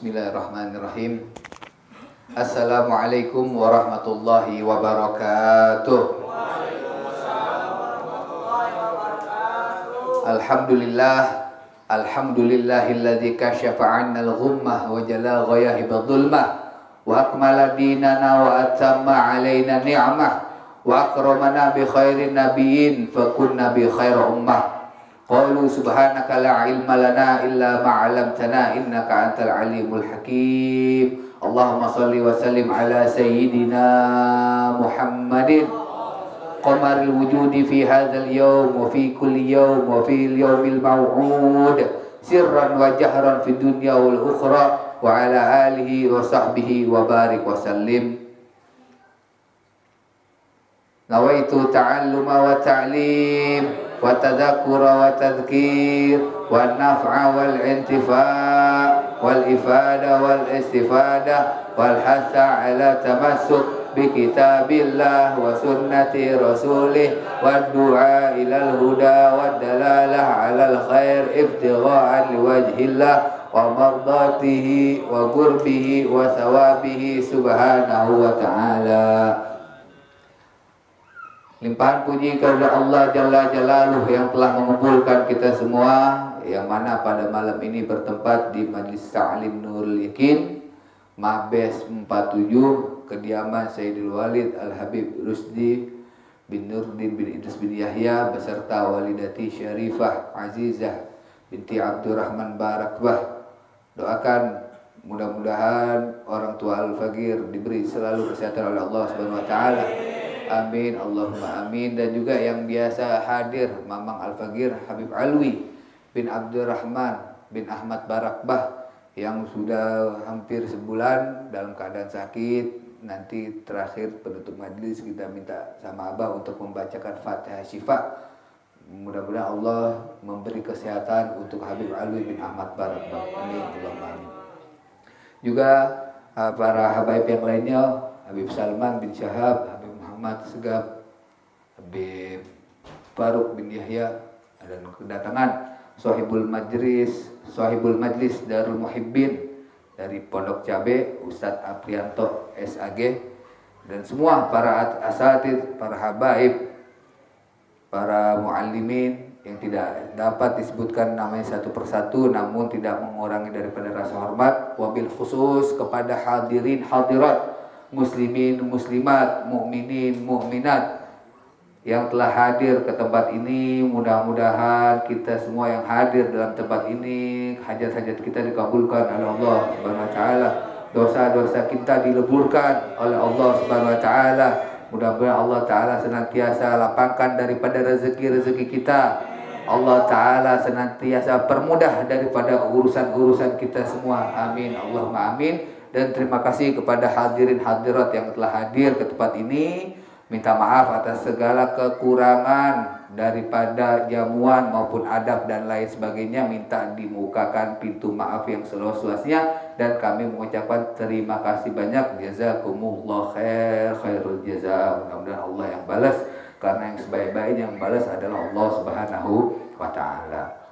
Bismillahirrahmanirrahim. Assalamualaikum warahmatullahi wabarakatuh. Alhamdulillahilladzi kasyafa 'annal ghummah wa jala ghayahibadh dhulmah wa akmala dinana wa atamma 'alaina ni'mah wa akramana bi khairin nabiyyin fa kunna bi khairi ummah. Qalu subhanaka la ilma lana illa ma 'allamtana innaka antal alimul hakim. Allahumma shalli wa sallim ala sayyidina Muhammadin qamaril wujudi fi hadzal yawm wa fi kulli yawm wa fi al-yawmil maw'ud sirran wa jahran fi dunya wal ukhra wa ala alihi wa sahbihi wa barik wa sallim. Nawaitu ta'alluma wa ta'lim wa tadhakkura wa tadhkir wa naf'a wal intifa' wal ifada wal istifada wal hatha ala tamassuk bi kitabillah wa sunnati rasulih wa du'a ilal huda wa dalalah alal khair ibtigha'an liwajhillah wa mardatihi wa qurbihi wa thawabihi subhanahu wa ta'ala. Limpahan puji kepada Allah Jalla Jalaluh yang telah mengumpulkan kita semua, yang mana pada malam ini bertempat di Majlis Ta'lim Nurul Yakin Mabes 47, kediaman Sayyidul Walid Al-Habib Rusdi bin Nurdin bin Idris bin Yahya beserta walidati Syarifah Azizah binti Abdurrahman Barakbah. Doakan mudah-mudahan orang tua Al-Fagir diberi selalu kesehatan oleh Allah Subhanahu wa taala. Amin, Allahumma amin. Dan juga yang biasa hadir Mamang Al-Fagir Habib Alwi bin Abdurrahman bin Ahmad Barakbah yang sudah hampir sebulan dalam keadaan sakit. Nanti terakhir penutup majlis kita minta sama Abah untuk membacakan Fatihah Syifa. Mudah-mudahan Allah memberi kesehatan untuk Habib Alwi bin Ahmad Barakbah. Amin, Allahumma amin. Juga para habaib yang lainnya, Habib Salman bin Syahab, Habib Muhammad Segaf, Habib Faruk bin Yahya, dan kedatangan Sahibul Majlis Darul Muhibbin dari Pondok Cabe, Ustadz Aprianto SAG, dan semua para asatidz, para habaib, para muallimin yang tidak dapat disebutkan namanya satu persatu, namun tidak mengurangi daripada rasa hormat, wabil khusus kepada hadirin hadirat, muslimin muslimat, mukminin mukminat yang telah hadir ke tempat ini. Mudah-mudahan kita semua yang hadir dalam tempat ini, hajat-hajat kita dikabulkan oleh Allah Subhanahu wa taala, dosa-dosa kita dileburkan oleh Allah Subhanahu wa taala. Mudah-mudahan Allah taala senantiasa lapangkan daripada rezeki-rezeki kita. Allah taala senantiasa permudah daripada urusan-urusan kita semua. Amin, Allahumma amin. Dan terima kasih kepada hadirin hadirat yang telah hadir ke tempat ini. Minta maaf atas segala kekurangan daripada jamuan maupun adab dan lain sebagainya. Minta dimukakan pintu maaf yang seluas-luasnya, dan kami mengucapkan terima kasih banyak. Jazakumullah khair, khairul jaza. Mudah-mudahan Allah yang balas, karena yang sebaik-baiknya yang balas adalah Allah Subhanahu wa taala.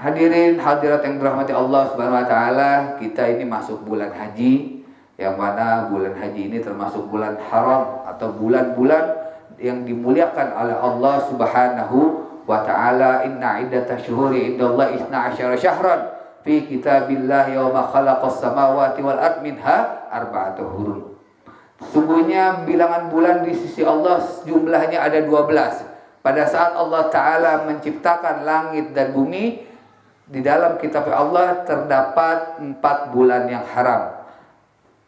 Hadirin hadirat yang dirahmati Allah Subhanahu wa taala, kita ini masuk bulan haji, yang mana bulan haji ini termasuk bulan haram atau bulan-bulan yang dimuliakan oleh Allah Subhanahu wa taala. Inna iddatash syuhuri indallahi 12 syahran fi kitabillah yauma khalaqas samawati wal ard minha arba'atu hurum. Sungguhnya bilangan bulan di sisi Allah jumlahnya ada 12. Pada saat Allah taala menciptakan langit dan bumi, di dalam kitab Allah terdapat 4 bulan yang haram.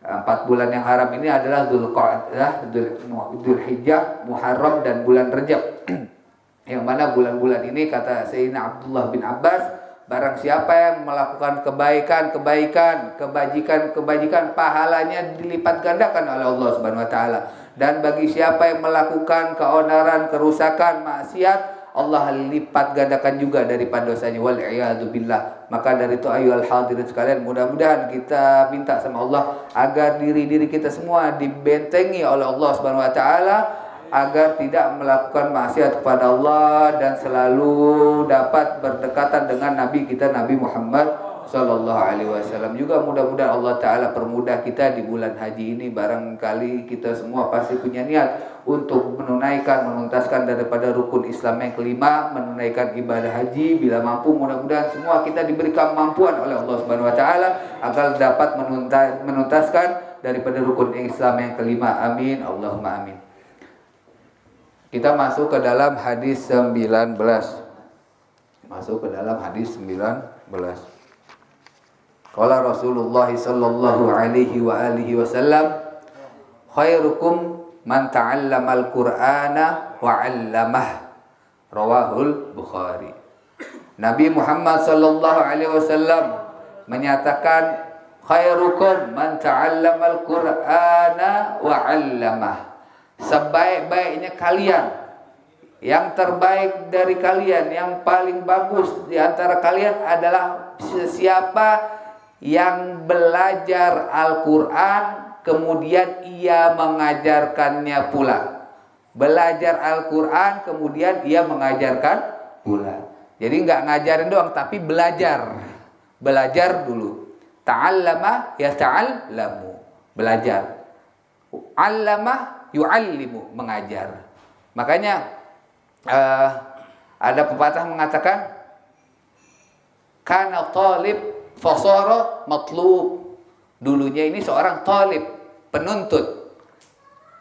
4 bulan yang haram ini adalah Dzulqa'dah, Dzulhijjah, Muharram, dan bulan Rajab. Yang mana bulan-bulan ini, kata Sayyidina Abdullah bin Abbas, barang siapa yang melakukan kebaikan, kebajikan, pahalanya dilipat gandakan oleh Allah Subhanahu wa taala. Dan bagi siapa yang melakukan keonaran, kerusakan, maksiat, Allah lipat gandakan juga daripada dosanya, wal iyadu billah. Maka dari itu ayyuhal hadirin sekalian, mudah-mudahan kita minta sama Allah agar diri-diri kita semua dibentengi oleh Allah Subhanahu wa taala, agar tidak melakukan maksiat kepada Allah dan selalu dapat berdekatan dengan Nabi kita Nabi Muhammad Sallallahu Alaihi Wasallam. Juga mudah-mudahan Allah Ta'ala permudah kita di bulan haji ini. Barangkali kita semua pasti punya niat untuk menuntaskan daripada rukun Islam yang kelima, menunaikan ibadah haji. Bila mampu, mudah-mudahan semua kita diberikan kemampuan oleh Allah Subhanahu Wa Ta'ala agar dapat menuntaskan daripada rukun Islam yang kelima. Amin, Allahumma amin. Kita masuk ke dalam hadis 19. Masuk ke dalam hadis 19. Qala Rasulullah sallallahu alaihi wa alihi wasallam, khairukum man ta'allamal Qur'ana wa 'allamah. Rawahul Bukhari. Nabi Muhammad sallallahu alaihi wasallam menyatakan, khairukum man ta'allamal Qur'ana wa 'allamah. Sebaik-baiknya kalian, yang terbaik dari kalian, yang paling bagus di antara kalian adalah siapa yang belajar Al-Quran kemudian ia mengajarkannya pula. Belajar Al-Quran kemudian ia mengajarkan pula. Jadi nggak ngajarin doang, tapi belajar. Belajar dulu. Ta'allama yata'allamu, belajar. Allama yu'allimu, mengajar. Makanya ada pepatah mengatakan, kana talib fasara matlub. Dulunya ini seorang talib, penuntut,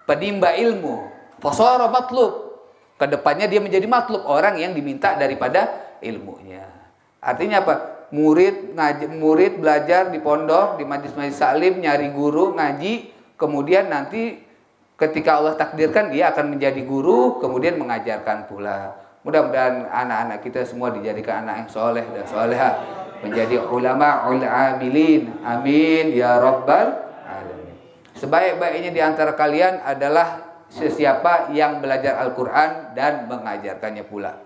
penimba ilmu. Fasara matlub, kedepannya dia menjadi matlub, orang yang diminta daripada ilmunya. Artinya apa? Murid belajar di pondok, di majlis-majlis taklim, nyari guru, ngaji, kemudian nanti ketika Allah takdirkan dia akan menjadi guru, kemudian mengajarkan pula. Mudah-mudahan anak-anak kita semua dijadikan anak yang soleh dan soleha, menjadi ulama amilin. Amin ya rabbal alamin. Sebaik-baiknya di antara kalian adalah sesiapa yang belajar Al-Quran dan mengajarkannya pula.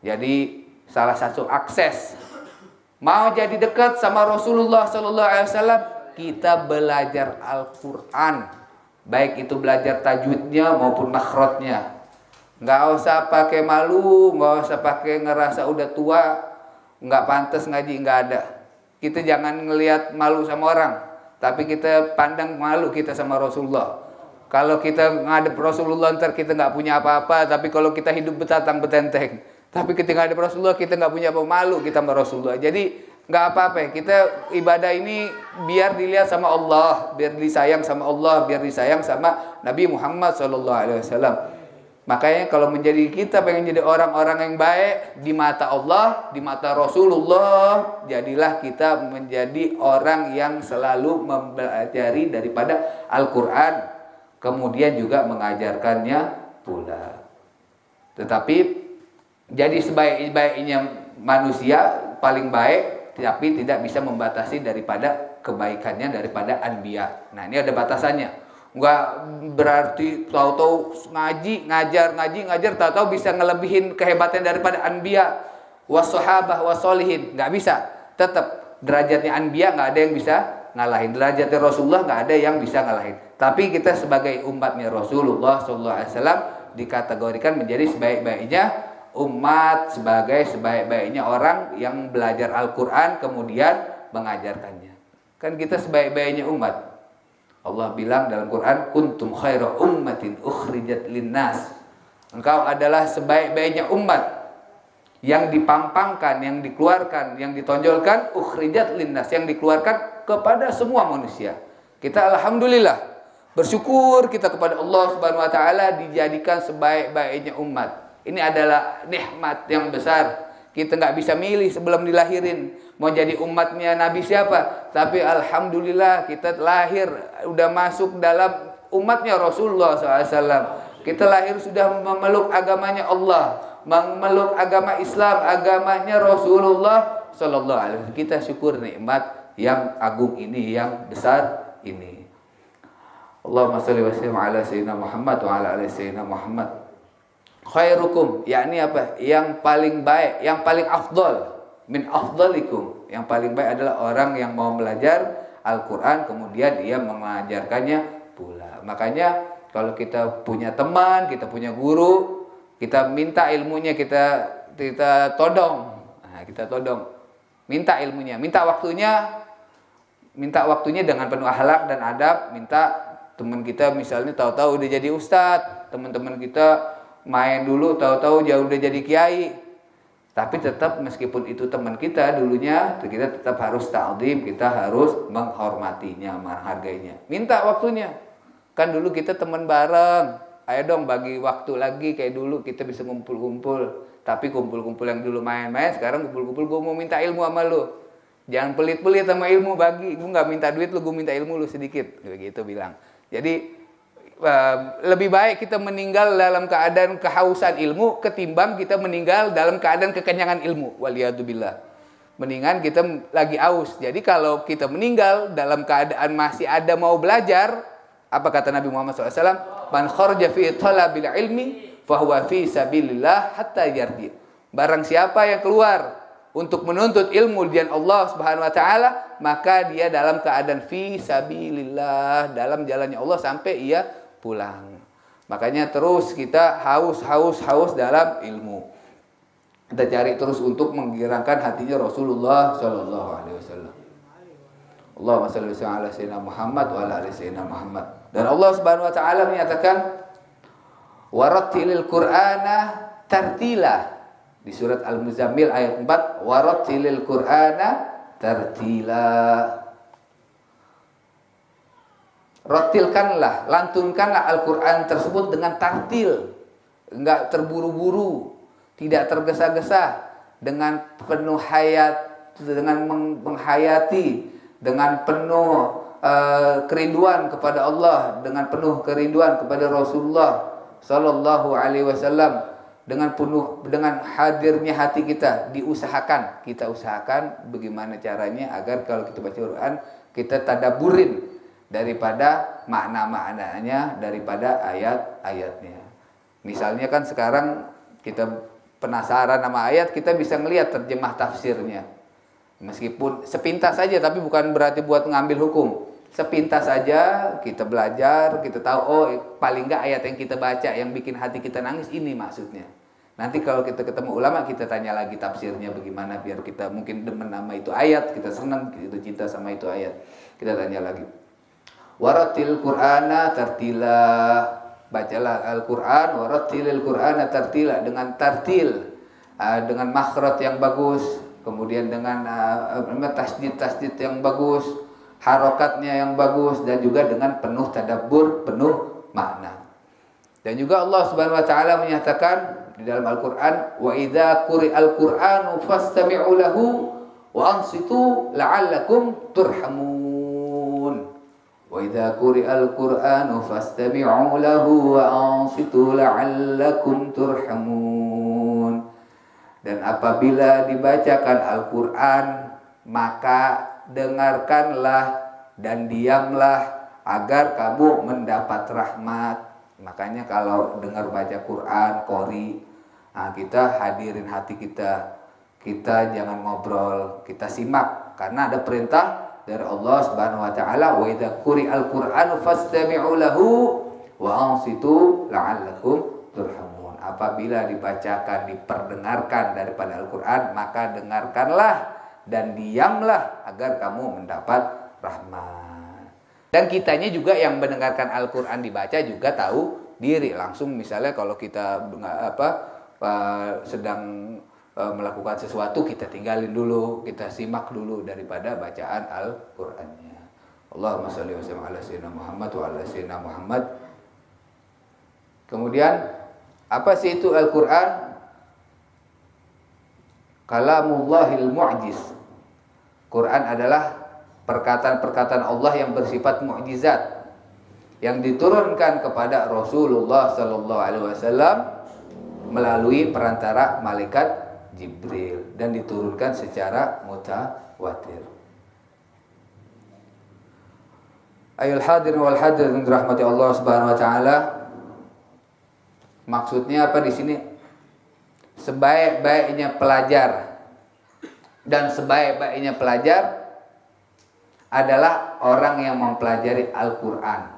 Jadi salah satu akses mau jadi dekat sama Rasulullah Sallallahu Alaihi Wasallam, kita belajar Al-Quran, baik itu belajar tajwidnya maupun makhrajnya. Nggak usah pakai malu, nggak usah pakai ngerasa udah tua, nggak pantas ngaji, nggak ada. Kita jangan ngelihat malu sama orang, tapi kita pandang malu kita sama Rasulullah. Kalau kita ngadep Rasulullah ntar kita nggak punya apa-apa, tapi kalau kita hidup betatang betenteng. Tapi ketika ngadep Rasulullah kita nggak punya apa, malu kita sama Rasulullah. Jadi nggak apa-apa, kita ibadah ini biar dilihat sama Allah, biar disayang sama Allah, biar disayang sama Nabi Muhammad SAW. Makanya kalau menjadi kita pengen jadi orang-orang yang baik di mata Allah, di mata Rasulullah, jadilah kita menjadi orang yang selalu mempelajari daripada Al-Quran, kemudian juga mengajarkannya pula. Tetapi jadi sebaik-baiknya manusia paling baik, tapi tidak bisa membatasi daripada kebaikannya daripada anbiya. Nah, ini ada batasannya. Enggak berarti tahu-tahu ngajar, tahu-tahu bisa ngelebihin kehebatan daripada anbiya wassahabah wassolihin. Enggak bisa. Tetap derajatnya anbiya enggak ada yang bisa ngalahin. Derajatnya Rasulullah enggak ada yang bisa ngalahin. Tapi kita sebagai umatnya Rasulullah SAW dikategorikan menjadi sebaik-baiknya umat, sebagai sebaik-baiknya orang yang belajar Al-Quran kemudian mengajarkannya. Kan kita sebaik-baiknya umat. Allah bilang dalam Quran, kuntum khaira ummatin ukhrijat linnas. Engkau adalah sebaik-baiknya umat yang dipampangkan, yang dikeluarkan, yang ditonjolkan, ukhrijat linnas, yang dikeluarkan kepada semua manusia. Kita alhamdulillah bersyukur kita kepada Allah Subhanahu wa taala dijadikan sebaik-baiknya umat. Ini adalah nikmat yang besar. Kita nggak bisa milih sebelum dilahirin mau jadi umatnya Nabi siapa. Tapi alhamdulillah kita lahir udah masuk dalam umatnya Rasulullah SAW. Kita lahir sudah memeluk agamanya Allah, memeluk agama Islam, agamanya Rasulullah Sallallahu Alaihi Wasallam. Kita syukur nikmat yang agung ini, yang besar ini. Allahumma shalli wa sallim ala sayyidina Muhammad wa ala ali sayyidina Muhammad. Khairukum, yakni apa? Yang paling baik, yang paling afdal, min afdalikum. Yang paling baik adalah orang yang mau belajar Al-Quran kemudian dia mengajarkannya pula. Makanya kalau kita punya teman, kita punya guru, kita minta ilmunya, kita todong. Nah, kita todong. minta ilmunya, minta waktunya dengan penuh akhlak dan adab. Minta teman kita misalnya tahu-tahu udah jadi ustadz, teman-teman kita main dulu tahu-tahu jauh udah jadi kiai. Tapi tetap meskipun itu teman kita dulunya, kita tetap harus ta'zim, kita harus menghormatinya, menghargainya. Minta waktunya. Kan dulu kita teman bareng. Ayo dong bagi waktu lagi kayak dulu kita bisa ngumpul-ngumpul. Tapi kumpul-kumpul yang dulu main-main, sekarang kumpul-kumpul gue mau minta ilmu sama lu. Jangan pelit-pelit sama ilmu, bagi. Gue gak minta duit lu, gue minta ilmu lu sedikit. Begitu bilang. Jadi lebih baik kita meninggal dalam keadaan kehausan ilmu ketimbang kita meninggal dalam keadaan kekenyangan ilmu. Waliyadzubillah. Mendingan kita lagi aus. Jadi kalau kita meninggal dalam keadaan masih ada mau belajar, apa kata Nabi Muhammad SAW? Man kharaja fi talabil ilmi fahuwa fi sabilillah hatta yarji. Barang siapa yang keluar untuk menuntut ilmu di jalan Allah Subhanahu wa taala, maka dia dalam keadaan fi sabilillah, dalam jalannya Allah sampai ia pulang. Makanya terus kita haus dalam ilmu. Kita cari terus untuk menggerakkan hatinya Rasulullah sallallahu alaihi wasallam. Allahumma shalli ala sayyidina Muhammad wa ala ali sayyidina Muhammad. Dan Allah Subhanahu wa taala menyatakan warattilil Qur'ana tartila. Di surat Al-Muzammil ayat 4, warattilil Qur'ana tartila. Rattilkanlah, lantunkanlah Al-Qur'an tersebut dengan tartil. Enggak terburu-buru, tidak tergesa-gesa, dengan penuh hayat, dengan menghayati, dengan penuh kerinduan kepada Allah, dengan penuh kerinduan kepada Rasulullah sallallahu alaihi wasallam, dengan hadirnya hati kita, kita usahakan bagaimana caranya agar kalau kita baca Quran kita tadabburin daripada makna-maknanya, daripada ayat-ayatnya. Misalnya kan sekarang kita penasaran sama ayat, kita bisa ngelihat terjemah tafsirnya. Meskipun sepintas saja, tapi bukan berarti buat ngambil hukum. Sepintas saja kita belajar, kita tahu, oh paling enggak ayat yang kita baca yang bikin hati kita nangis ini maksudnya. Nanti kalau kita ketemu ulama, kita tanya lagi tafsirnya bagaimana, biar kita mungkin demen nama itu ayat, kita senang, kita cinta sama itu ayat. Kita tanya lagi. Warattil Qur'ana tartila. Bacalah Al-Qur'an, warattilil Qur'ana tartila, dengan tartil, dengan makhraj yang bagus, kemudian dengan tasdid yang bagus, harokatnya yang bagus, dan juga dengan penuh tadabbur, penuh makna. Dan juga Allah Subhanahu wa taala menyatakan di dalam Al-Qur'an, wa idza quri'al Qur'anu fastami'u lahu wa ansitu la'allakum turhamun. Wa idza quri'al Qur'anu fastami'u lahu wa ansitu la'allakum turhamun. Dan apabila dibacakan Al-Qur'an, maka dengarkanlah dan diamlah agar kamu mendapat rahmat. Makanya kalau dengar baca Quran, qori, kita hadirin hati kita. Kita jangan ngobrol, kita simak, karena ada perintah dari Allah Subhanahu wa taala, wa idza quri'al Qur'anu fastami'u lahu wa ansitu la'allakum turhamun. Apabila dibacakan, diperdengarkan daripada Al-Qur'an, maka dengarkanlah dan diamlah agar kamu mendapat rahmat. Dan kitanya juga yang mendengarkan Al-Qur'an dibaca juga tahu diri. Langsung misalnya kalau kita sedang melakukan sesuatu, kita tinggalin dulu, kita simak dulu daripada bacaan Al-Qur'annya. Allahumma shalli wa sallim ala sayyidina Muhammad wa ala sayyidina Muhammad. Kemudian apa sih itu Al-Qur'an? Kalamullahil mu'jiz. Quran adalah perkataan-perkataan Allah yang bersifat mukjizat yang diturunkan kepada Rasulullah sallallahu alaihi wasallam melalui perantara malaikat Jibril dan diturunkan secara mutawatir. Ayul hadirin wal hadirin rahmati Allah Subhanahu wa taala. Maksudnya apa di sini? Sebaik-baiknya pelajar dan sebaik-baiknya pelajar adalah orang yang mempelajari Al-Qur'an.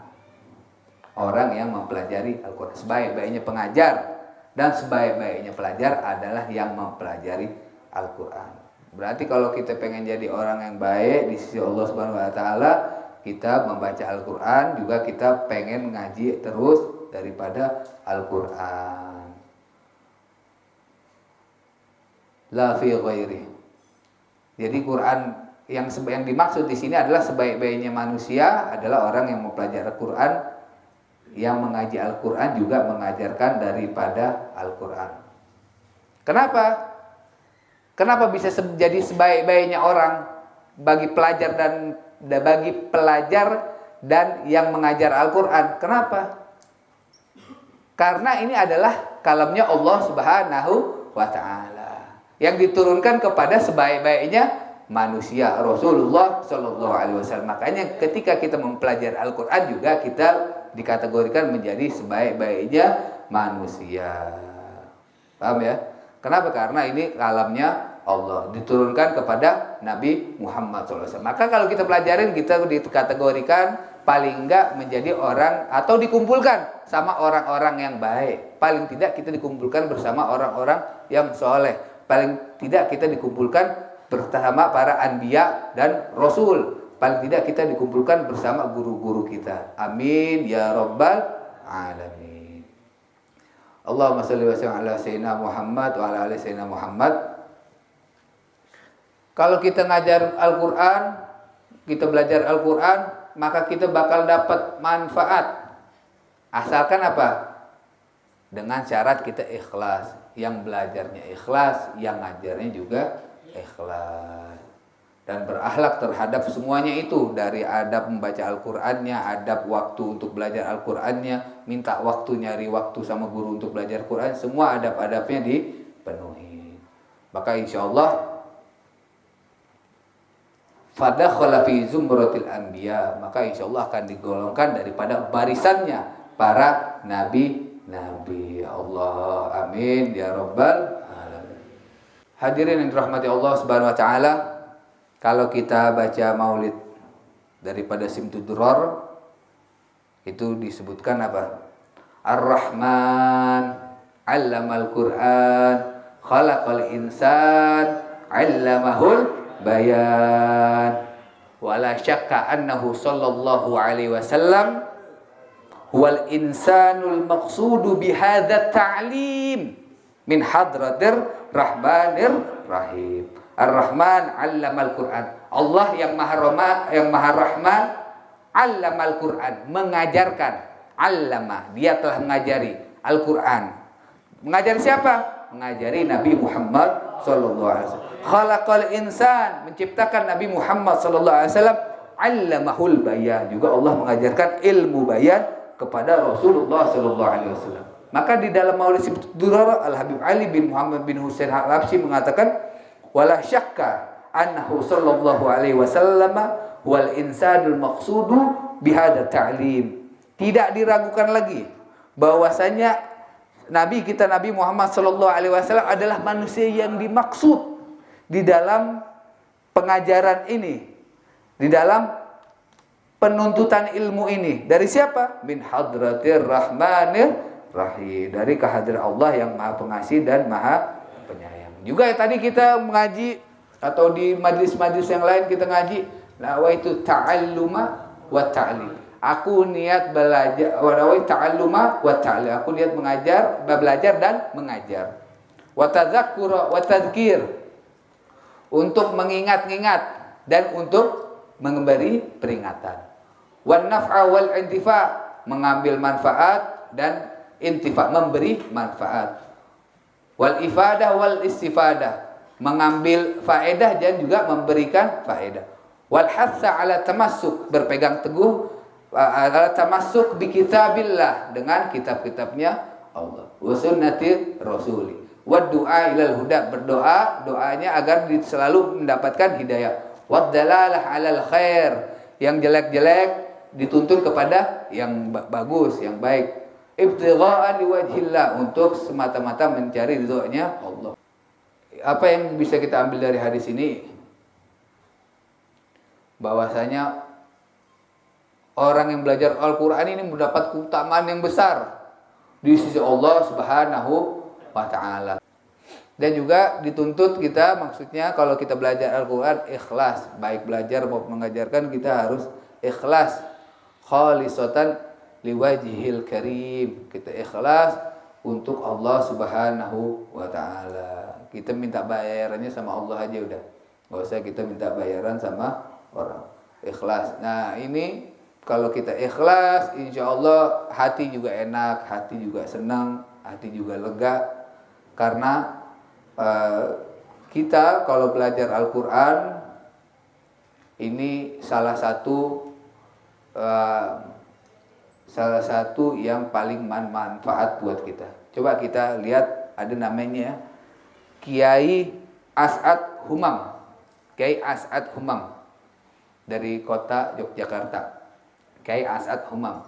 Orang yang mempelajari Al-Qur'an. Sebaik-baiknya pengajar dan sebaik-baiknya pelajar adalah yang mempelajari Al-Qur'an. Berarti kalau kita pengen jadi orang yang baik di sisi Allah Subhanahu wa taala, kita membaca Al-Qur'an, juga kita pengen ngaji terus daripada Al-Qur'an. La fi ghairi. Jadi Quran yang dimaksud di sini adalah sebaik-baiknya manusia adalah orang yang mempelajari Al-Qur'an, yang mengaji Al-Qur'an juga mengajarkan daripada Al-Qur'an. Kenapa? Kenapa bisa jadi sebaik-baiknya orang bagi pelajar dan yang mengajar Al-Qur'an? Kenapa? Karena ini adalah kalamnya Allah Subhanahu wa taala yang diturunkan kepada sebaik-baiknya manusia, Rasulullah Shallallahu Alaihi Wasallam. Makanya ketika kita mempelajari Al-Quran juga kita dikategorikan menjadi sebaik-baiknya manusia. Paham ya? Kenapa? Karena ini kalamnya Allah, diturunkan kepada Nabi Muhammad SAW. Maka kalau kita pelajarin, kita dikategorikan paling enggak menjadi orang atau dikumpulkan sama orang-orang yang baik. Paling tidak kita dikumpulkan bersama orang-orang yang soleh. Paling tidak kita dikumpulkan bersama para anbiya dan rasul. Paling tidak kita dikumpulkan bersama guru-guru kita. Amin ya rabbal alamin. Allahumma shalli wa sallim ala sayyidina Muhammad wa ala ali sayyidina Muhammad. Kalau kita ngajar Al-Qur'an, kita belajar Al-Qur'an, maka kita bakal dapat manfaat. Asalkan apa? Dengan syarat kita ikhlas. Yang belajarnya ikhlas, yang ngajarnya juga ikhlas. Dan berakhlak terhadap semuanya itu. Dari adab membaca Al-Qur'annya, adab waktu untuk belajar Al-Qur'annya, minta waktu, nyari waktu sama guru untuk belajar Qur'an, semua adab-adabnya dipenuhi. Maka insya Allah fadakhala fi zumratil anbiya, maka insya Allah akan digolongkan daripada barisannya para nabi Allah. Amin ya rabbal alamin. Hadirin yang dirahmati Allah Subhanahu wa taala, kalau kita baca maulid daripada Simtuduror itu disebutkan apa? Ar-Rahman 'allamal Qur'an, khalaqal insan 'allamahul bayan. Wala syakka annahu sallallahu alaihi wasallam wal insanul maqsudu bihadza ta'lim min hadratir rahmanir rahim. Ar-Rahman 'allamal Qur'an. Allah yang Maha Rahman, 'allamal Qur'an, mengajarkan. 'Allama, dia telah mengajari Al-Qur'an. Mengajari siapa? Mengajari Nabi Muhammad sallallahu alaihi wasallam. Khalaqal insan, menciptakan Nabi Muhammad sallallahu alaihi wasallam. 'Allamahul bayan, juga Allah mengajarkan ilmu bayan kepada Rasulullah sallallahu alaihi wasallam. Maka di dalam Maulid Simtuduror, Al-Habib Ali bin Muhammad bin Husain Al-Habsyi mengatakan, wala syakka annahu sallallahu alaihi wasallam wal insanul maqsudu bihadza ta'lim. Tidak diragukan lagi bahwasanya Nabi kita Nabi Muhammad sallallahu alaihi wasallam adalah manusia yang dimaksud di dalam pengajaran ini, di dalam penuntutan ilmu ini. Dari siapa? Min hadratir rahmanir rahim, dari kehadiran Allah yang Maha Pengasih dan Maha Penyayang. Juga tadi kita mengaji atau di majlis-majlis yang lain kita ngaji, nawaitu ta'alluma wa ta'lim. Aku niat belajar, wa nawaitu ta'alluma wa ta'lim. Aku niat belajar dan mengajar. Wa tadzakkura wa tadzkir, untuk mengingat-ingat dan untuk memberi peringatan. Wan naf'a wal intifa, mengambil manfaat dan intifa, memberi manfaat. Wal ifadah wal istifadah, mengambil faedah dan juga memberikan faedah. Wal hatsa ala tamassuk, berpegang teguh ala tamassuk bi kitabillah, dengan kitab-kitabnya Allah. Wa sunnati rasuli. Wa du'a ilal huda, berdoa, doanya agar selalu mendapatkan hidayah. Wa dalalah alal khair, yang jelek-jelek dituntun kepada yang bagus, yang baik. Ibtigha'an liwajhillah, untuk semata-mata mencari ridhonya Allah. Apa yang bisa kita ambil dari hadis ini? Bahwasanya orang yang belajar Al-Qur'an ini mendapat keutamaan yang besar di sisi Allah Subhanahu wa taala. Dan juga dituntut kita, maksudnya kalau kita belajar Al-Quran ikhlas, baik belajar maupun mengajarkan kita harus ikhlas, khalisatan liwajhil karim. Kita ikhlas untuk Allah Subhanahu wa taala. Kita minta bayarannya sama Allah aja udah. Enggak usah kita minta bayaran sama orang. Ikhlas. Nah, ini kalau kita ikhlas, insya Allah hati juga enak, hati juga senang, hati juga lega. Karena kita kalau belajar Al-Quran ini salah satu yang paling manfaat buat kita. Coba kita lihat, ada namanya Kiai As'ad Humam. Kiai As'ad Humam dari kota Yogyakarta. Kiai As'ad Humam.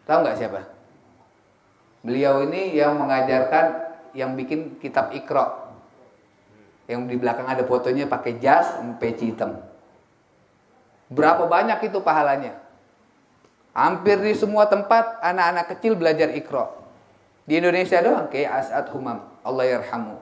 Tahu nggak siapa? Beliau ini yang mengajarkan, yang bikin kitab Iqra. Yang di belakang ada fotonya pakai jas, peci hitam. Berapa banyak itu pahalanya? Hampir di semua tempat anak-anak kecil belajar Iqra. Di Indonesia doang kayak As'ad Humam, Allah yarhamu.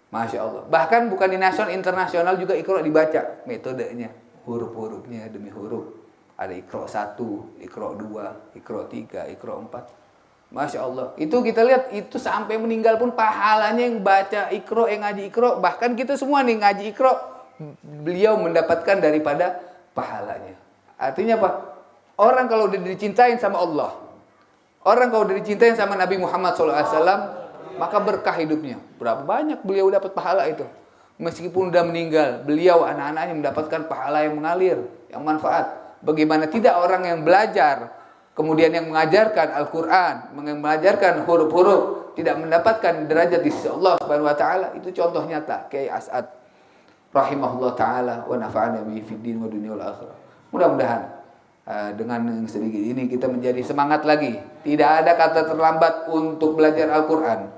Masya Allah. Bahkan bukan di nasional, internasional juga Iqra dibaca. Metodenya, huruf-hurufnya demi huruf. Ada Iqra 1, Iqra 2, Iqra 3, Iqra 4. Masya Allah. Itu kita lihat, itu sampai meninggal pun pahalanya yang baca Iqra, yang ngaji Iqra. Bahkan kita semua nih ngaji Iqra, beliau mendapatkan daripada pahalanya. Artinya apa? Orang kalau udah dicintain sama Allah, orang kalau udah dicintain sama Nabi Muhammad SAW, maka berkah hidupnya. Berapa banyak beliau dapat pahala itu. Meskipun udah meninggal, beliau anak-anaknya mendapatkan pahala yang mengalir, yang manfaat. Bagaimana tidak orang yang belajar, kemudian yang mengajarkan Al-Quran, mengajarkan huruf-huruf, tidak mendapatkan derajat di sisi Allah Subhanahu wa taala. Itu contoh nyata Kiai As'ad rahimahullah taala wa nafa'ana bihi fid din wa dunya wal akhirah. Mudah-mudahan dengan yang sedikit ini kita menjadi semangat lagi. Tidak ada kata terlambat untuk belajar Al-Quran.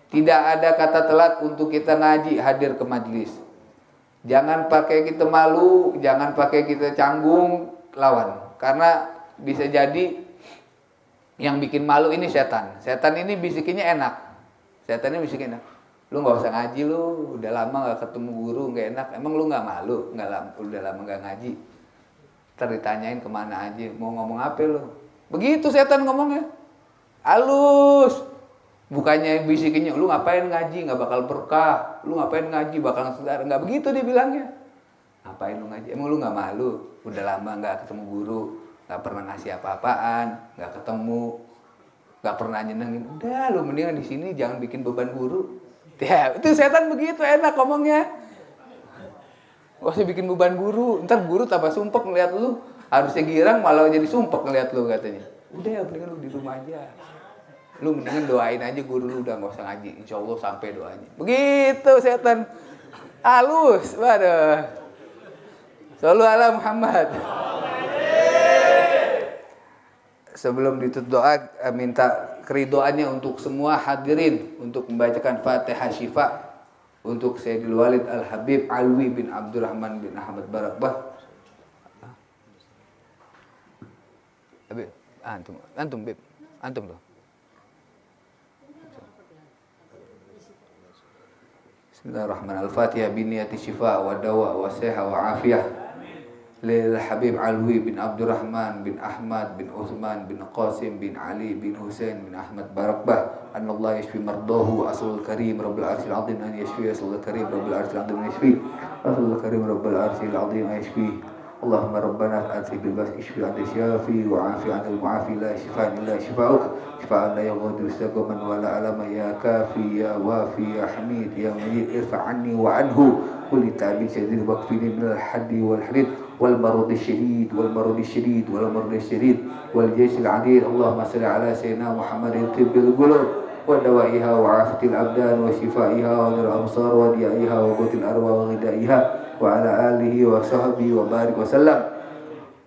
Tidak ada kata telat untuk kita ngaji, hadir ke majlis. Jangan pakai kita malu, jangan pakai kita canggung, lawan. Karena bisa jadi yang bikin malu ini setan. Setan ini bisikinnya enak. Setan ini bisikin enak. Lu nggak usah ngaji lu, udah lama nggak ketemu guru, nggak enak. Emang lu nggak malu? Udah lama nggak ngaji. Ntar ditanyain kemana aja, mau ngomong apa lu? Begitu setan ngomongnya, halus. Bukannya bisikinnya, lu ngapain ngaji, nggak bakal berkah. Lu ngapain ngaji, bakal saudara. Nggak begitu dia bilangnya. Ngapain lu ngaji? Emang lu nggak malu? Udah lama nggak ketemu guru, nggak pernah ngasih apa-apaan, nggak ketemu, nggak pernah nyenengin. Udah, lu mendingan di sini jangan bikin beban guru. Ya, itu setan begitu enak ngomongnya. Gak usah bikin beban guru, ntar guru tambah sumpek ngeliat lu. Harusnya girang malah jadi sumpek ngeliat lu katanya. Udah ya, mendingan lu di rumah aja. Lu mendingan doain aja guru lu, udah gak usah ngaji. Insya Allah sampai doanya. Begitu setan. Halus, waduh. Shallu ala Muhammad. Sebelum ditutup doa, minta keridoannya untuk semua hadirin untuk membacakan Fatihah Syifa untuk Sayyidul Walid Al-Habib Alwi bin Abdurrahman bin Ahmad Barakbah. Habib, antum Bib, antum tuh. Bismillahirrahmanirrahim. Al-Fatihah biniyati syifa wa dawa wa siha wa afiyah. Lil Habib Alwi bin Abdurrahman bin Ahmad bin Uthman bin Qasim bin Ali bin Husain bin Ahmad Barakbah. Anallah yashfi mardahu aslul karim Rabbul arshil azim an yashfi aslul karim Rabbul arshil azim an yashfi aslul karim Rabbul arshil azim an yashfi. Allahumma rabbana ati bil bas ishfi anta syafi wa afi anil muafi la shifaan illa shifauk shifaan la yughadiru saqaman wa la alama ya kafi ya wafi ya hamid ya majid irfa anni wa anhu kulli ta'bid syadid waqfini min al haddi wal hadid wal marad syadid wal marad syadid wal marad syadid wal jaysh al adid. Allahumma salli ala sayyidina Muhammadin tibbil qulub wa dawaiha wa afatil abdan wa shifaiha wa nur amsar wa diaiha wa qutil arwa wa ghidaiha wa ala alihi wa sahbihi wa barik wa sallam.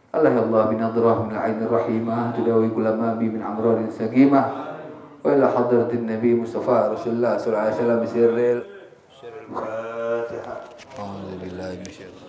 Allah Allah binadrah min al-'ainir rahimah tudawi kullama bi min amradin sagimah wa ila hadratin nabi Mustafa Rasulullah sallallahu alaihi wasallam sirril Fatihah. A'udzu billahi minasyaitonir